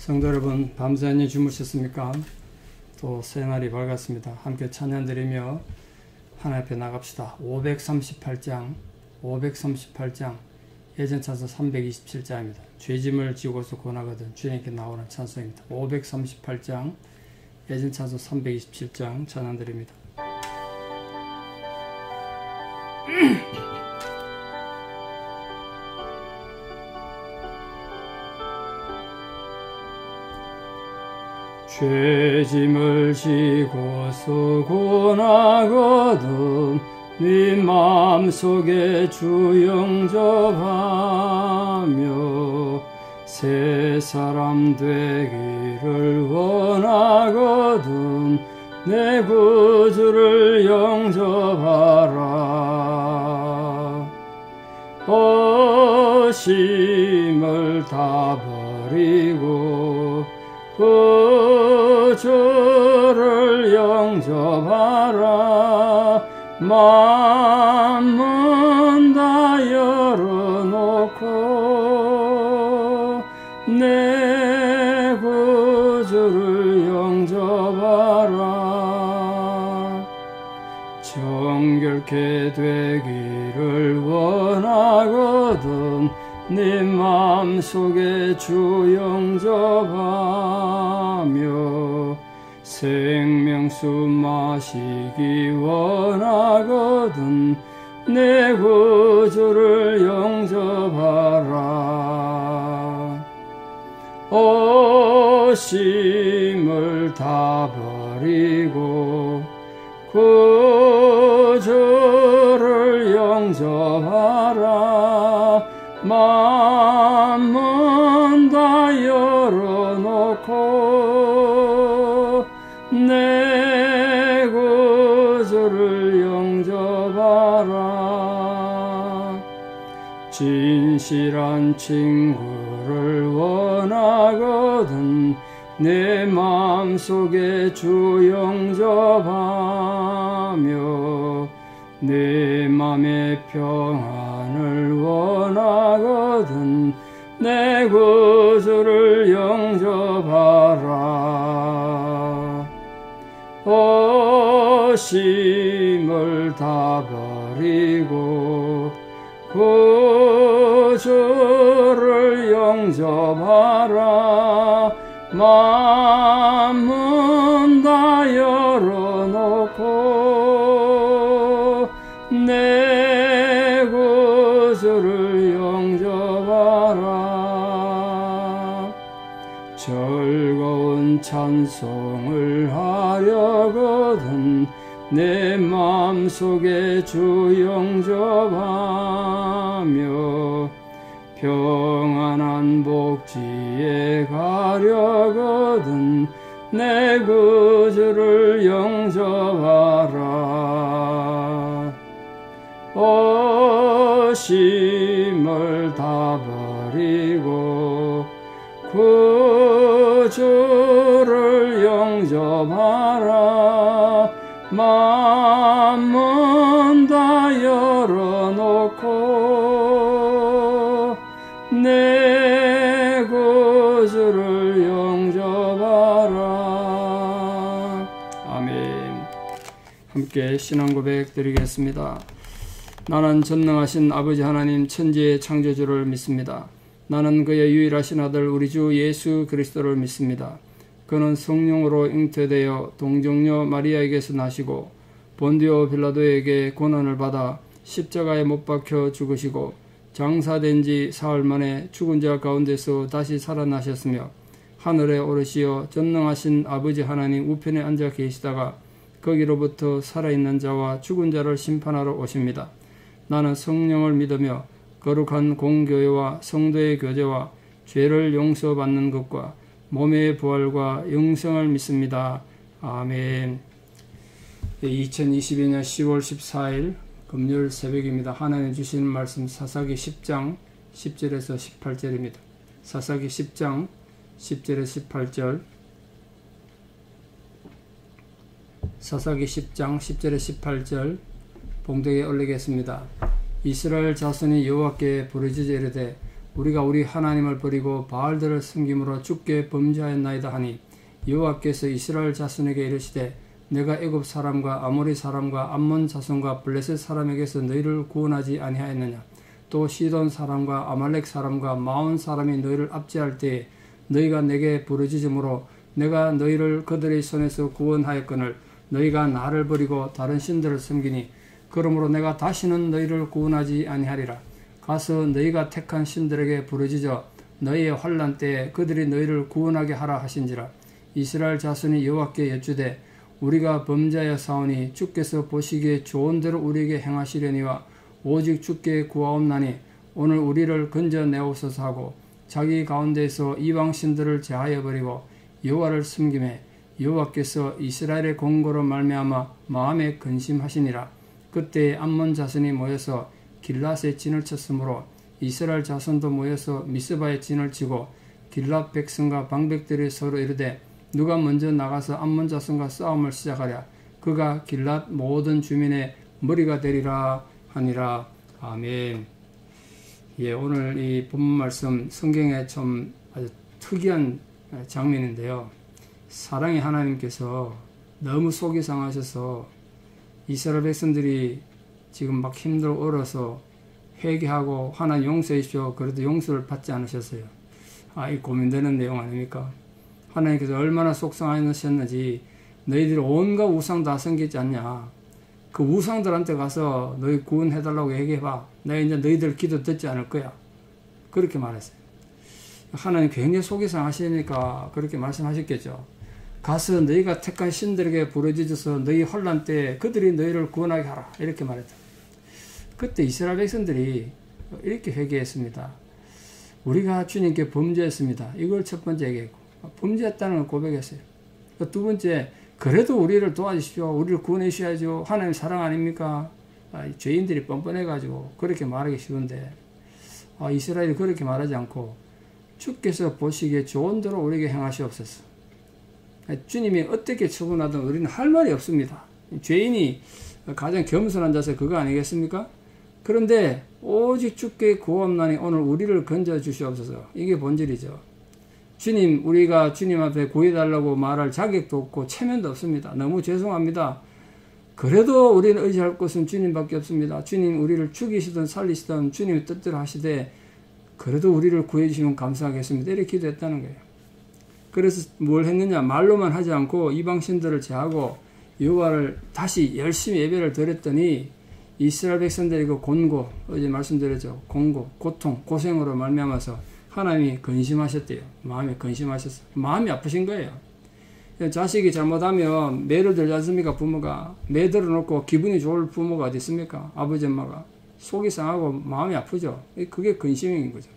성도 여러분, 밤새 안녕히 주무셨습니까? 또 새날이 밝았습니다. 함께 찬양 드리며 하나님 앞에 나갑시다. 538장 예전 찬송 327장입니다. 죄짐을 지고서 고나거든 주님께 나오는 찬송입니다. 538장 예전 찬송 327장 찬양 드립니다. 죄짐을 지고서 고나거든 네 마음속에 주 영접하며 새 사람 되기를 원하거든 내 구주를 영접하라. 허심을 다 버리고 구주를 영접하라. 마음은 다 열어놓고 내 구주를 영접하라. 정결케 되기를 원하거든 네 마음속에 주 영접하며 생명수 마시기 원하거든 내 구주를 영접하라. 허심을 다 버리고 구주를 영접하라. 마음은 다 열어놓고 내 구주를 영접하라. 진실한 친구를 원하거든 내 마음속에 주 영접하며 내 맘의 평안을 원하거든 내 구주를 영접하라. 허심을 다 버리고 구주를 영접하라. 마음은 다 열어놓고 내 구주를 영접하라. 즐거운 찬송을 하려거든 내 마음속에 주 영접하며 평안한 복지에 가려거든 내 구주를 영접하라. 허심을 다 버리고 구주를 영접하라. 마음은 다 열어놓고 내 구주를 영접하라. 아멘. 함께 신앙 고백 드리겠습니다. 나는 전능하신 아버지 하나님 천지의 창조주를 믿습니다. 나는 그의 유일하신 아들 우리 주 예수 그리스도를 믿습니다. 그는 성령으로 잉태되어 동정녀 마리아에게서 나시고 본디오 빌라도에게 고난을 받아 십자가에 못 박혀 죽으시고 장사된 지 사흘 만에 죽은 자 가운데서 다시 살아나셨으며 하늘에 오르시어 전능하신 아버지 하나님 우편에 앉아 계시다가 거기로부터 살아있는 자와 죽은 자를 심판하러 오십니다. 나는 성령을 믿으며 거룩한 공교회와 성도의 교제와 죄를 용서받는 것과 몸의 부활과 영생을 믿습니다. 아멘. 2022년 10월 14일 금요일 새벽입니다. 하나님 주시는 말씀 사사기 10장 10절에서 18절입니다. 사사기 10장 10절에서 18절 사사기 10장 10절에서 18절 봉독에 올리겠습니다. 이스라엘 자손이 여호와께 부르짖어 이르되 우리가 우리 하나님을 버리고 바알들을 섬김으로 주께 범죄하였나이다 하니 여호와께서 이스라엘 자손에게 이르시되 내가 애굽 사람과 아모리 사람과 암몬 자손과 블레셋 사람에게서 너희를 구원하지 아니하였느냐. 또 시돈 사람과 아말렉 사람과 마온 사람이 너희를 압제할 때에 너희가 내게 부르짖음으로 내가 너희를 그들의 손에서 구원하였거늘 너희가 나를 버리고 다른 신들을 섬기니 그러므로 내가 다시는 너희를 구원하지 아니하리라. 가서 너희가 택한 신들에게 부르짖어 너희의 환난 때에 그들이 너희를 구원하게 하라 하신지라. 이스라엘 자손이 여호와께 여쭈되 우리가 범죄하여 사오니 주께서 보시기에 좋은 대로 우리에게 행하시려니와 오직 주께 구하옵나니 오늘 우리를 건져내옵소서 하고 자기 가운데에서 이방 신들을 제하여 버리고 여호와를 섬김에 여호와께서 이스라엘의 공고로 말미암아 마음에 근심하시니라. 그때 암몬 자손이 모여서 길랏에 진을 쳤으므로 이스라엘 자손도 모여서 미스바에 진을 치고 길랏 백성과 방백들이 서로 이르되 누가 먼저 나가서 암몬 자손과 싸움을 시작하랴. 그가 길랏 모든 주민의 머리가 되리라 하니라. 아멘. 예, 오늘 이 본문 말씀 성경에 좀 아주 특이한 장면인데요. 사랑의 하나님께서 너무 속이 상하셔서 이스라엘 백성들이 지금 막 힘들고 얼어서 회개하고 하나님 용서해 주십시오. 그래도 용서를 받지 않으셨어요. 이 고민되는 내용 아닙니까? 하나님께서 얼마나 속상하셨는지 너희들이 온갖 우상 다 섬기지 않냐. 그 우상들한테 가서 너희 구원해달라고 얘기해봐. 내가 이제 너희들 기도 듣지 않을 거야. 그렇게 말했어요. 하나님 굉장히 속이 상하시니까 그렇게 말씀하셨겠죠. 가서 너희가 택한 신들에게 부르짖어서 너희 환난 때 그들이 너희를 구원하게 하라. 이렇게 말했다. 그때 이스라엘 백성들이 이렇게 회개했습니다. 우리가 주님께 범죄했습니다. 이걸 첫 번째 얘기했고 범죄했다는 걸 고백했어요. 두 번째 그래도 우리를 도와주십시오. 우리를 구원해 주셔야죠. 하나님 사랑 아닙니까? 죄인들이 뻔뻔해가지고 그렇게 말하기 쉬운데 이스라엘이 그렇게 말하지 않고 주께서 보시기에 좋은 대로 우리에게 행하시옵소서. 주님이 어떻게 처분하든 우리는 할 말이 없습니다. 죄인이 가장 겸손한 자세 그거 아니겠습니까? 그런데 오직 주께 구하옵나니 오늘 우리를 건져 주시옵소서. 이게 본질이죠. 주님, 우리가 주님 앞에 구해달라고 말할 자격도 없고 체면도 없습니다. 너무 죄송합니다. 그래도 우리는 의지할 것은 주님밖에 없습니다. 주님 우리를 죽이시든 살리시든 주님의 뜻대로 하시되 그래도 우리를 구해주시면 감사하겠습니다. 이렇게 기도했다는 거예요. 그래서 뭘 했느냐? 말로만 하지 않고 이방신들을 제하고 여호와를 다시 열심히 예배를 드렸더니 이스라엘 백성들이 그 곤고, 어제 말씀드렸죠. 곤고, 고통, 고생으로 말미암아서 하나님이 근심하셨대요. 마음에 근심하셨어요. 마음이 아프신 거예요. 자식이 잘못하면 매를 들지 않습니까? 부모가 매 들어놓고 기분이 좋을 부모가 어디 있습니까? 아버지 엄마가 속이 상하고 마음이 아프죠. 그게 근심인 거죠.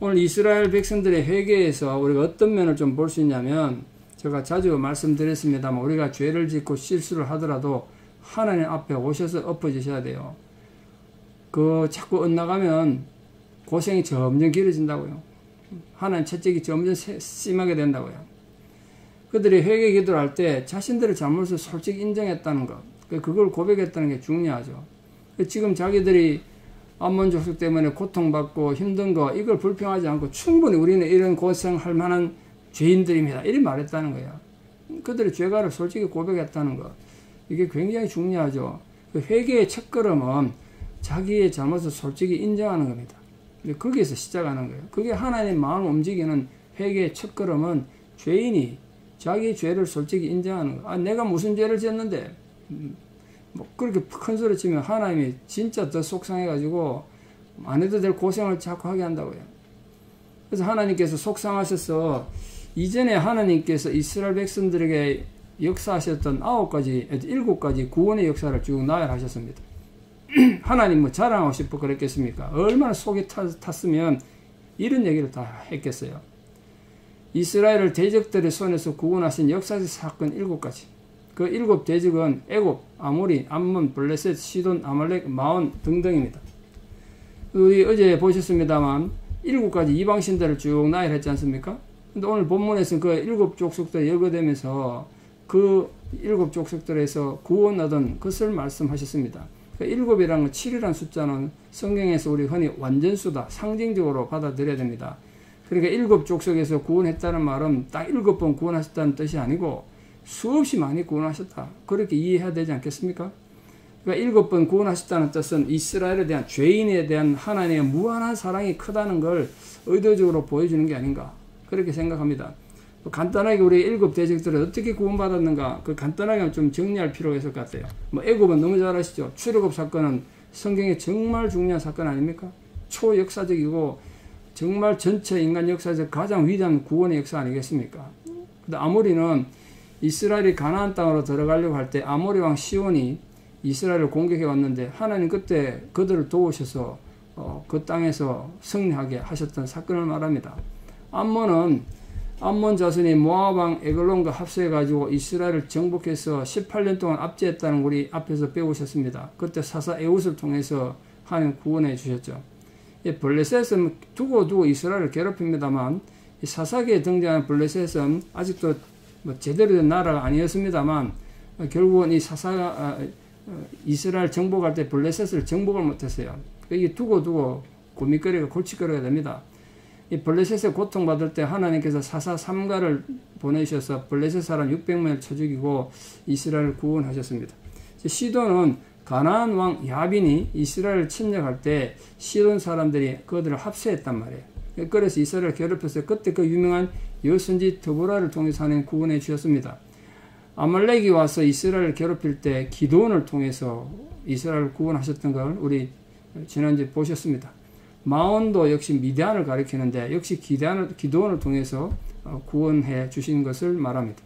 오늘 이스라엘 백성들의 회개에서 우리가 어떤 면을 좀 볼 수 있냐면 제가 자주 말씀드렸습니다만 우리가 죄를 짓고 실수를 하더라도 하나님 앞에 오셔서 엎어지셔야 돼요. 자꾸 엇나가면 고생이 점점 길어진다고요. 하나님 채찍이 점점 심하게 된다고요. 그들이 회개 기도를 할 때 자신들의 잘못을 솔직히 인정했다는 것, 그걸 고백했다는 게 중요하죠. 지금 자기들이 암몬 족속 때문에 고통받고 힘든 거 이걸 불평하지 않고 충분히 우리는 이런 고생할 만한 죄인들입니다. 이렇게 말했다는 거예요. 그들의 죄가를 솔직히 고백했다는 것. 이게 굉장히 중요하죠. 회개의 첫걸음은 자기의 잘못을 솔직히 인정하는 겁니다. 거기에서 시작하는 거예요. 그게 하나님 마음을 움직이는 회개의 첫걸음은 죄인이 자기 죄를 솔직히 인정하는 거예요. 내가 무슨 죄를 지었는데 그렇게 큰 소리 치면 하나님이 진짜 더 속상해가지고 안 해도 될 고생을 자꾸 하게 한다고요. 그래서 하나님께서 속상하셔서 이전에 하나님께서 이스라엘 백성들에게 역사하셨던 7가지 구원의 역사를 쭉 나열하셨습니다. 하나님 자랑하고 싶어 그랬겠습니까? 얼마나 속이 탔으면 이런 얘기를 다 했겠어요. 이스라엘을 대적들의 손에서 구원하신 역사적 사건 7가지. 그 7 대적은 애굽, 아모리, 암몬, 블레셋, 시돈, 아말렉, 마온 등등입니다. 우리 어제 보셨습니다만 7가지 이방신들을 쭉 나열했지 않습니까? 근데 오늘 본문에서는 그 7 족속들이 열거되면서 그 7 족속들에서 구원하던 것을 말씀하셨습니다. 일곱이라는 건 7이라는 숫자는 성경에서 우리 흔히 완전수다, 상징적으로 받아들여야 됩니다. 그러니까 일곱 족속에서 구원했다는 말은 딱 7번 구원하셨다는 뜻이 아니고 수없이 많이 구원하셨다, 그렇게 이해해야 되지 않겠습니까? 그러니까 7번 구원하셨다는 뜻은 이스라엘에 대한, 죄인에 대한 하나님의 무한한 사랑이 크다는 걸 의도적으로 보여주는 게 아닌가, 그렇게 생각합니다. 간단하게 우리 일곱 대적들은 어떻게 구원받았는가, 그 간단하게 좀 정리할 필요가 있을 것 같아요. 애굽은 너무 잘 아시죠? 출애굽 사건은 성경에 정말 중요한 사건 아닙니까? 초역사적이고 정말 전체 인간 역사에서 가장 위대한 구원의 역사 아니겠습니까? 근데 아모리는 이스라엘이 가나안 땅으로 들어가려고 할 때 아모리 왕 시온이 이스라엘을 공격해 왔는데 하나님 그때 그들을 도우셔서 그 땅에서 승리하게 하셨던 사건을 말합니다. 암몬 자손이 모압 왕 에글론과 합세해 가지고 이스라엘을 정복해서 18년 동안 압제했다는 우리 앞에서 배우셨습니다. 그때 사사 에웃을 통해서 하나님 구원해 주셨죠. 블레셋은 두고 이스라엘을 괴롭힙니다만, 이 사사기에 등장하는 블레셋은 아직도 제대로 된 나라가 아니었습니다만, 결국은 이 사사가 이스라엘 정복할 때 블레셋을 정복을 못했어요. 이게 두고 고민거리가 골칫거리가 됩니다. 이 블레셋에 고통받을 때 하나님께서 사사 삼가를 보내셔서 블레셋 사람 600명을 쳐 죽이고 이스라엘을 구원하셨습니다. 시돈은 가나안 왕 야빈이 이스라엘을 침략할 때 시돈 사람들이 그들을 합세했단 말이에요. 그래서 이스라엘을 괴롭혔어요. 그때 그 유명한 여선지 드보라를 통해서 하나님 구원해 주셨습니다. 아말렉이 와서 이스라엘을 괴롭힐 때 기드온을 통해서 이스라엘을 구원하셨던 걸 우리 지난주에 보셨습니다. 마온도 역시 미디안을 가리키는데 역시 기드온을 통해서 구원해 주신 것을 말합니다.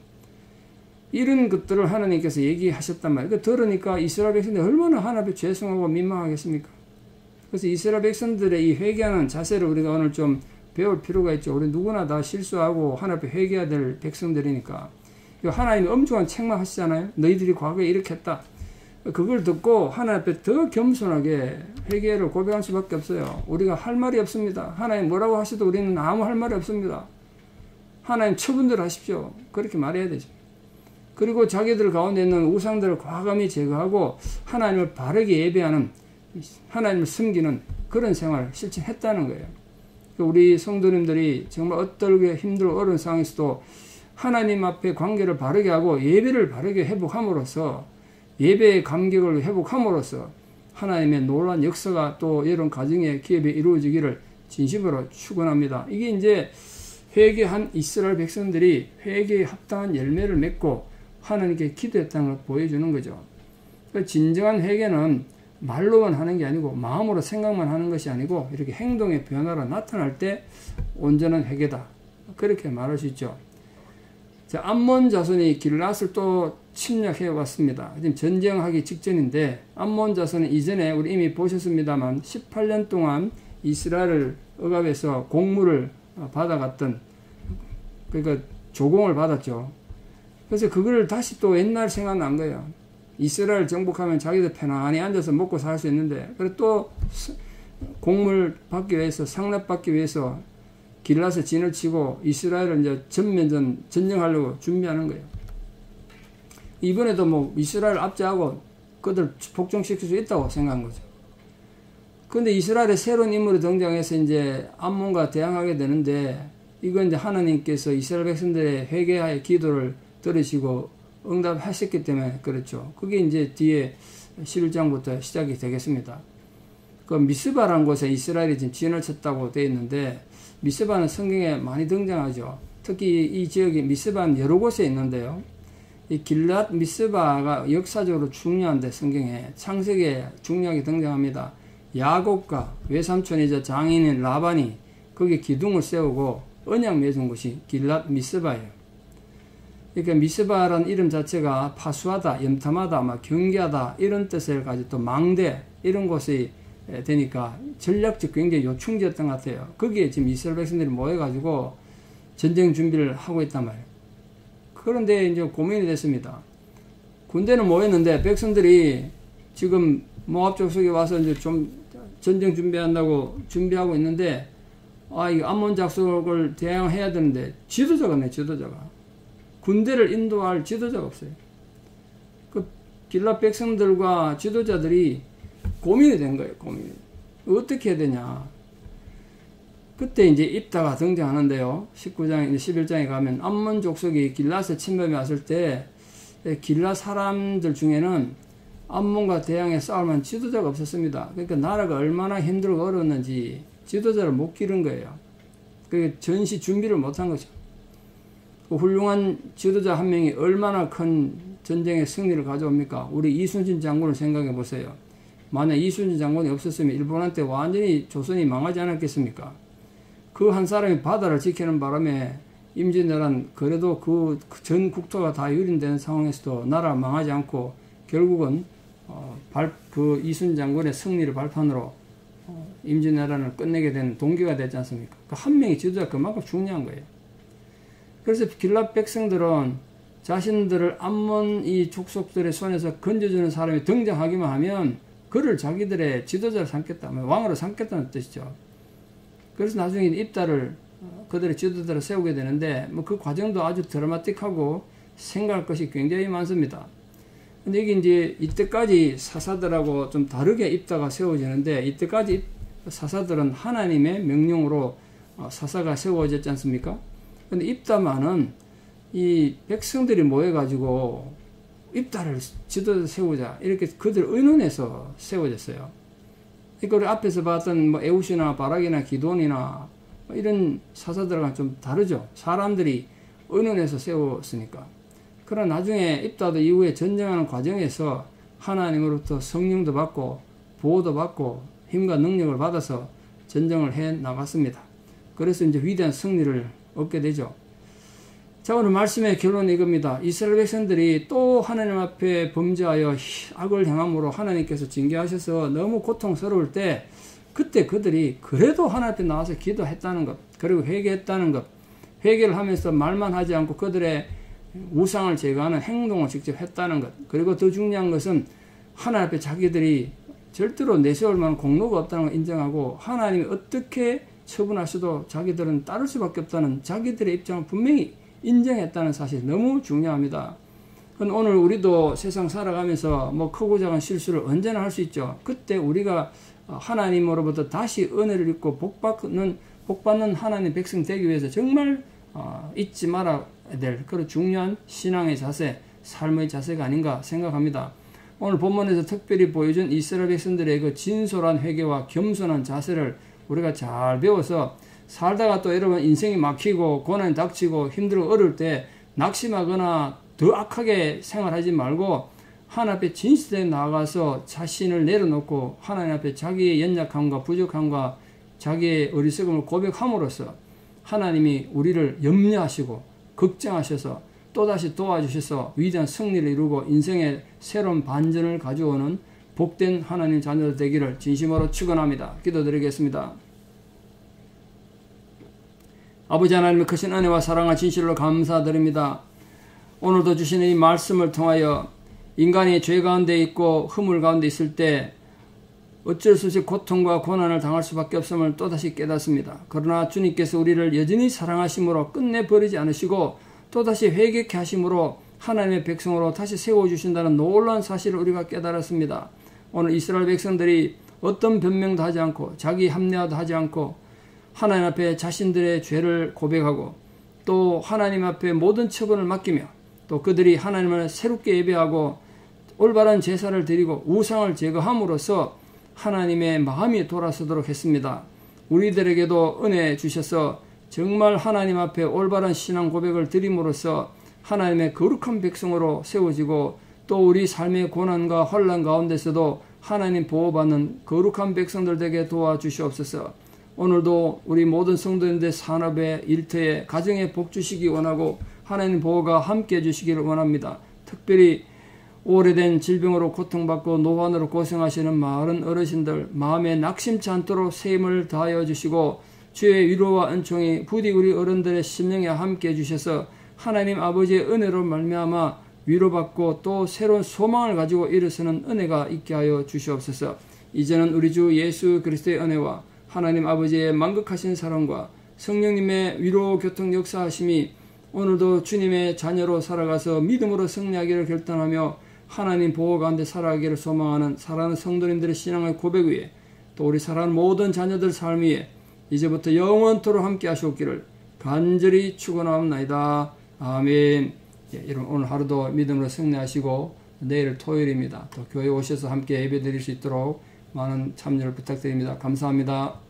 이런 것들을 하나님께서 얘기하셨단 말이에요. 들으니까 이스라엘 백성들이 얼마나 하나님 앞에 죄송하고 민망하겠습니까? 그래서 이스라엘 백성들의 이 회개하는 자세를 우리가 오늘 좀 배울 필요가 있죠. 우리 누구나 다 실수하고 하나님 앞에 회개해야 될 백성들이니까. 하나님이 엄중한 책망하시잖아요. 너희들이 과거에 이렇게 했다. 그걸 듣고 하나님 앞에 더 겸손하게 회개를 고백할 수밖에 없어요. 우리가 할 말이 없습니다. 하나님 뭐라고 하셔도 우리는 아무 할 말이 없습니다. 하나님 처분들 하십시오. 그렇게 말해야 되죠. 그리고 자기들 가운데 있는 우상들을 과감히 제거하고 하나님을 바르게 예배하는, 하나님을 섬기는 그런 생활을 실천했다는 거예요. 우리 성도님들이 정말 어떨게 힘들고 어려운 상황에서도 하나님 앞에 관계를 바르게 하고 예배를 바르게 회복함으로써, 예배의 감격을 회복함으로써 하나님의 놀라운 역사가 또 이런 가정의 기업에 이루어지기를 진심으로 축원합니다. 이게 이제 회개한 이스라엘 백성들이 회개에 합당한 열매를 맺고 하나님께 기도했다는 걸 보여주는 거죠. 진정한 회개는 말로만 하는 게 아니고 마음으로 생각만 하는 것이 아니고 이렇게 행동의 변화로 나타날 때 온전한 회개다, 그렇게 말할 수 있죠. 자, 암몬 자손이 길앗을 또 침략해 왔습니다. 지금 전쟁하기 직전인데, 암몬 자손은 이전에 우리 이미 보셨습니다만 18년 동안 이스라엘을 억압해서 곡물을 받아갔던, 그러니까 조공을 받았죠. 그래서 그걸 다시 또 옛날 생각난 거예요. 이스라엘 정복하면 자기들 편안히 앉아서 먹고 살 수 있는데, 그리고 또 곡물 받기 위해서, 상납 받기 위해서 길앗에 진을 치고 이스라엘을 이제 전쟁하려고 준비하는 거예요. 이번에도 뭐 이스라엘 압제하고 그들 복종시킬 수 있다고 생각한 거죠. 그런데 이스라엘의 새로운 인물이 등장해서 이제 암몬과 대항하게 되는데, 이건 이제 하나님께서 이스라엘 백성들의 회개의 기도를 들으시고 응답하셨기 때문에 그렇죠. 그게 이제 뒤에 11장부터 시작이 되겠습니다. 그 미스바라는 곳에 이스라엘이 지금 진을 쳤다고 되어 있는데, 미스바는 성경에 많이 등장하죠. 특히 이 지역이 미스바는 여러 곳에 있는데요. 이 길랏 미스바가 역사적으로 중요한데 성경에 창세기에 중요하게 등장합니다. 야곱과 외삼촌이자 장인인 라반이 거기에 기둥을 세우고 언약 맺은 곳이 길랏 미스바예요. 그러니까 미스바라는 이름 자체가 파수하다, 염탐하다, 경계하다 이런 뜻을 가지고 또 망대 이런 곳이 되니까 전략적 굉장히 요충지였던 것 같아요. 거기에 지금 이스라엘 백성들이 모여가지고 전쟁 준비를 하고 있단 말이에요. 그런데 이제 고민이 됐습니다. 군대는 모였는데 백성들이 지금 모압 족속에 와서 이제 좀 전쟁 준비한다고 준비하고 있는데, 이 암몬 족속을 대항해야 되는데 지도자가 없네, 지도자가. 군대를 인도할 지도자가 없어요. 그 길랏 백성들과 지도자들이 고민이 된 거예요. 고민이. 어떻게 해야 되냐. 그때 이제 입다가 등장하는데요. 19장, 11장에 가면 암몬 족속이 길앗에 침범해 왔을 때 길앗 사람들 중에는 암몬과 대항해 싸울만 지도자가 없었습니다. 그러니까 나라가 얼마나 힘들고 어려웠는지 지도자를 못 기른 거예요. 그 전시 준비를 못한 거죠. 그 훌륭한 지도자 한 명이 얼마나 큰 전쟁의 승리를 가져옵니까? 우리 이순신 장군을 생각해 보세요. 만약 이순신 장군이 없었으면 일본한테 완전히 조선이 망하지 않았겠습니까? 그 한 사람이 바다를 지키는 바람에 임진왜란 그래도 그 전 국토가 다 유린되는 상황에서도 나라가 망하지 않고 결국은 그 이순신 장군의 승리를 발판으로 임진왜란을 끝내게 된 동기가 되지 않습니까? 그 한 명의 지도자가 그만큼 중요한 거예요. 그래서 길앗 백성들은 자신들을 암몬 이 족속들의 손에서 건져주는 사람이 등장하기만 하면 그를 자기들의 지도자를 삼겠다, 왕으로 삼겠다는 뜻이죠. 그래서 나중에 입다를 그들의 지도자를 세우게 되는데 그 과정도 아주 드라마틱하고 생각할 것이 굉장히 많습니다. 근데 이게 이제 이때까지 사사들하고 좀 다르게 입다가 세워지는데 이때까지 사사들은 하나님의 명령으로 사사가 세워졌지 않습니까? 근데 입다만은 이 백성들이 모여가지고 입다를 지도자 세우자 이렇게 그들 의논해서 세워졌어요. 그러니까 우리 앞에서 봤던 뭐 에웃이나 바락이나 기돈이나 이런 사사들과 좀 다르죠. 사람들이 의논해서 세웠으니까. 그러나 나중에 입다도 이후에 전쟁하는 과정에서 하나님으로부터 성령도 받고 보호도 받고 힘과 능력을 받아서 전쟁을 해 나갔습니다. 그래서 이제 위대한 승리를 얻게 되죠. 자, 오늘 말씀의 결론은 이겁니다. 이스라엘 백성들이 또 하나님 앞에 범죄하여 악을 행함으로 하나님께서 징계하셔서 너무 고통스러울 때 그때 그들이 그래도 하나님 앞에 나와서 기도했다는 것, 그리고 회개했다는 것, 회개를 하면서 말만 하지 않고 그들의 우상을 제거하는 행동을 직접 했다는 것, 그리고 더 중요한 것은 하나님 앞에 자기들이 절대로 내세울 만한 공로가 없다는 걸 인정하고 하나님이 어떻게 처분하셔도 자기들은 따를 수밖에 없다는 자기들의 입장을 분명히 인정했다는 사실 너무 중요합니다. 오늘 우리도 세상 살아가면서 뭐 크고 작은 실수를 언제나 할 수 있죠. 그때 우리가 하나님으로부터 다시 은혜를 입고 복받는 하나님 백성 되기 위해서 정말 잊지 말아야 될 그런 중요한 신앙의 자세, 삶의 자세가 아닌가 생각합니다. 오늘 본문에서 특별히 보여준 이스라엘 백성들의 그 진솔한 회개와 겸손한 자세를 우리가 잘 배워서 살다가 또 여러분 인생이 막히고 고난이 닥치고 힘들고 어려울 때 낙심하거나 더 악하게 생활하지 말고 하나님 앞에 진실되게 나아가서 자신을 내려놓고 하나님 앞에 자기의 연약함과 부족함과 자기의 어리석음을 고백함으로써 하나님이 우리를 염려하시고 걱정하셔서 또다시 도와주셔서 위대한 승리를 이루고 인생의 새로운 반전을 가져오는 복된 하나님 자녀들 되기를 진심으로 축원합니다. 기도드리겠습니다. 아버지 하나님의 크신 은혜와 사랑과 진실로 감사드립니다. 오늘도 주시는 이 말씀을 통하여 인간이 죄 가운데 있고 허물 가운데 있을 때 어쩔 수 없이 고통과 고난을 당할 수밖에 없음을 또다시 깨닫습니다. 그러나 주님께서 우리를 여전히 사랑하심으로 끝내 버리지 않으시고 또다시 회개케 하심으로 하나님의 백성으로 다시 세워주신다는 놀라운 사실을 우리가 깨달았습니다. 오늘 이스라엘 백성들이 어떤 변명도 하지 않고 자기 합리화도 하지 않고 하나님 앞에 자신들의 죄를 고백하고 또 하나님 앞에 모든 처분을 맡기며 또 그들이 하나님을 새롭게 예배하고 올바른 제사를 드리고 우상을 제거함으로써 하나님의 마음이 돌아서도록 했습니다. 우리들에게도 은혜 주셔서 정말 하나님 앞에 올바른 신앙 고백을 드림으로써 하나님의 거룩한 백성으로 세워지고 또 우리 삶의 고난과 혼란 가운데서도 하나님 보호받는 거룩한 백성들 되게 도와주시옵소서. 오늘도 우리 모든 성도님들 산업에 일터에 가정에 복 주시기 원하고 하나님 보호가 함께 해주시기를 원합니다. 특별히 오래된 질병으로 고통받고 노환으로 고생하시는 많은 어르신들 마음에 낙심치 않도록 새 힘을 다하여 주시고 주의 위로와 은총이 부디 우리 어른들의 심령에 함께 해주셔서 하나님 아버지의 은혜로 말미암아 위로받고 또 새로운 소망을 가지고 일어서는 은혜가 있게 하여 주시옵소서. 이제는 우리 주 예수 그리스도의 은혜와 하나님 아버지의 만극하신 사랑과 성령님의 위로 교통 역사하심이 오늘도 주님의 자녀로 살아가서 믿음으로 승리하기를 결단하며 하나님 보호 가운데 살아가기를 소망하는 사랑하는 성도님들의 신앙의 고백 위에 또 우리 사랑하는 모든 자녀들 삶 위에 이제부터 영원토록 함께 하시옵기를 간절히 축원하옵나이다. 아멘. 예, 여러분 오늘 하루도 믿음으로 승리하시고 내일 토요일입니다. 또 교회 오셔서 함께 예배 드릴 수 있도록 많은 참여를 부탁드립니다. 감사합니다.